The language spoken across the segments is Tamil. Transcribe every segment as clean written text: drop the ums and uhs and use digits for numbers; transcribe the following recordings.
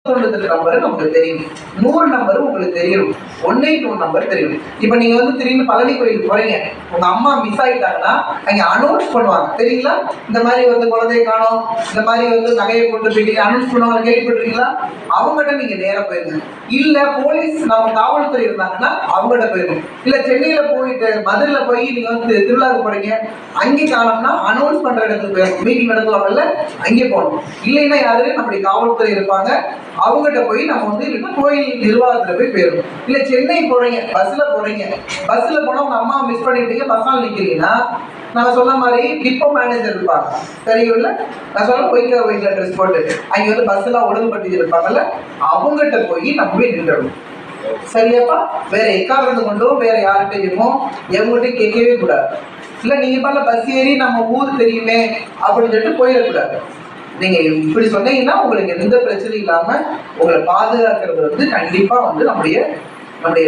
நம்பர் நமக்கு தெரியும், 100 நம்பர் உங்களுக்கு தெரியும், 181 நம்பர் தெரியும். இப்ப நீங்க வந்து திடீர்னு பழனி கோயிலுக்கு போறீங்க, உங்க அம்மா மிஸ் ஆயிட்டாங்கன்னா அங்க அனௌன்ஸ் பண்ணுவாங்க தெரியுங்களா? இந்த மாதிரி வந்து குழந்தைய காணோம், இந்த மாதிரி வந்து நகையை கொண்டு போயிட்டு அனௌன்ஸ் பண்ணுவாங்க, கேள்விப்பட்டிருக்கீங்களா? அவங்ககிட்ட நீங்க நேரம் போயிருங்க. இல்ல போலீஸ் நம்ம காவல்துறை இருந்தாங்கன்னா அவங்ககிட்ட போயிருங்க. இல்ல சென்னையில போயிட்டு மதுரையில போய் நீங்க வந்து திருவிழாவுக்கு போறீங்க, அங்கே காணோம்னா அனௌன்ஸ் பண்ற இடத்துக்கு போயிருங்க. மீட்டிங் நடத்துவாங்கல்ல, அங்கே போகணும். இல்லைன்னா யாரு நம்முடைய காவல்துறை இருப்பாங்க, அவங்ககிட்ட போய் நம்ம வந்து இல்லைன்னா கோயில் நிர்வாகத்துல போய் போயிடணும். இல்ல சென்னை போறீங்க, பஸ்ல போறீங்க, பஸ்ல போனா உங்க அம்மா மிஸ் பண்ணிட்டீங்க, பஸ்ஸால் நிக்கிறீங்கன்னா நான் சொன்ன மாதிரி டிப்போ மேனேஜர் இருப்பாங்க தெரியும்ல, நான் சொன்ன ஒயிட்ல ட்ரெஸ் போட்டு அங்க வந்து பஸ் எல்லாம் ஒழுங்குபடுத்தி இருப்பாங்கல்ல, அவங்ககிட்ட போய் நம்ம போய் நின்றுடணும். சரியாப்பா? வேற எக்காரணத்து கொண்டும் வேற யார்கிட்டையுமோ எவங்ககிட்டையும் கேட்கவே கூடாது. இல்ல நீங்க பண்ண பஸ் ஏறி நம்ம ஊர் தெரியுமே அப்படின்னு சொல்லிட்டு போயிடக்கூடாது. நீங்க இப்படி சொன்னீங்கன்னா உங்களுக்கு எந்த பிரச்சனையும் இல்லாம உங்களை பாதுகாக்கிறது வந்து கண்டிப்பா வந்து நம்முடைய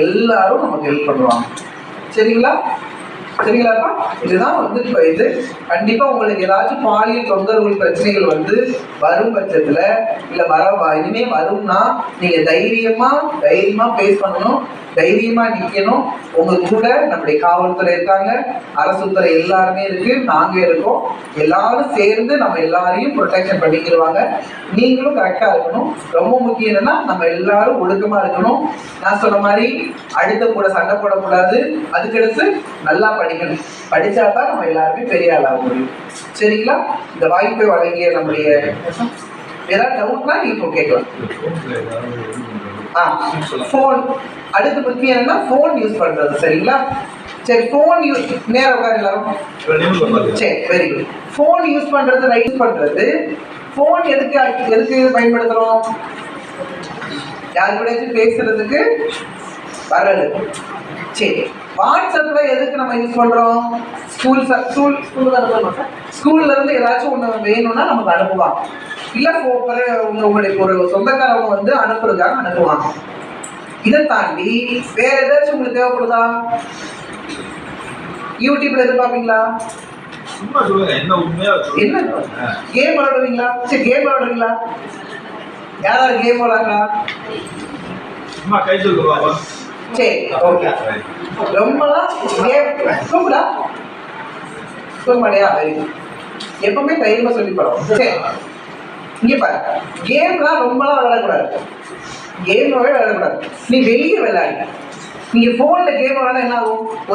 எல்லாரும் நமக்கு ஹெல்ப் பண்ணுவாங்க. சரிங்களா? சரிங்களாப்பா? இதுதான் வந்து இப்ப இது கண்டிப்பா உங்களுக்கு ஏதாச்சும் பாலியல் தொந்தரவு பிரச்சனைகள் வந்து வரும் பட்சத்துல இல்ல இனிமே வரும்னா நீங்க தைரியமா பேஸ் பண்ணணும், தைரியமா நிக்கணும். உங்க கூட நம்முடைய காவல்துறை இருக்காங்க, அரசுத்துறை எல்லாருமே இருக்கு, நாங்க இருக்கோம். எல்லாரும் சேர்ந்து நம்ம எல்லாரையும் ப்ரொடெக்ஷன் பண்ணிக்கிடுவாங்க. நீங்களும் கரெக்டா இருக்கணும். ரொம்ப முக்கியம் என்னன்னா நம்ம எல்லாரும் ஒழுக்கமா இருக்கணும். நான் சொன்ன மாதிரி அடுத்த கூட சண்டை போடக்கூடாது. அதுக்கடுத்து நல்லா படிக்கணும். படிச்சாதான் நம்ம எல்லாருமே பெரிய ஆளாக முடியும். சரிங்களா? இந்த வாய்ப்பை வழங்கிய நம்முடைய ஏதாவது டவுட்னா நீ இப்போ கேட்கலாம். போன் அடுத்து முக்கியம் என்னன்னா போன் யூஸ் பண்றது. சரிங்களா? சரி, போன் யூஸ் நேரம் உட்காரு எல்லாரும். சரி, வெரி குட். போன் யூஸ் பண்றது, ரைட் பண்றது. போன் எதுக்கு பயன்படுத்துறோம்? யாரு கூட பேசுறதுக்கு, வரது. சரி, வாட்ஸ்அப்ல எதுக்கு நம்ம யூஸ் பண்றோம்? ஸ்கூல்ல இருந்து ஏதாச்சும் ஒண்ணு வேணும்னா நமக்கு அனுப்புவாங்க. இல்ல உங்களுக்கு ஒரு சொந்தக்காரவங்க வந்து அனுப்புறதுக்காக அனுப்புவாங்க. இதை தாண்டி வேற ஏதாச்சும் உங்களுக்கு தேவைப்படுதா? யூடியூப்ல எதிர்பார்ப்பீங்களா? என்ன கேம் விளையாடுவீங்களா? சரி, கேம் விளையாடுவீங்களா? யாராவது கேம் விளையாடுறா? சரி, ஓகே. ரொம்பலாம் கேம் தூங்குடா, தூங்கலையா? எப்பவுமே தைரியமா சொல்லி போறோம். சரி, இங்க பாரு, கேம்லாம் ரொம்பலாம் விளையாடக்கூடாது. கேமாவே விளையாடக்கூடாது. நீ வெளியே விளையாடு. நீங்க போன்ல கேம் விளையாட என்ன ஆகும்?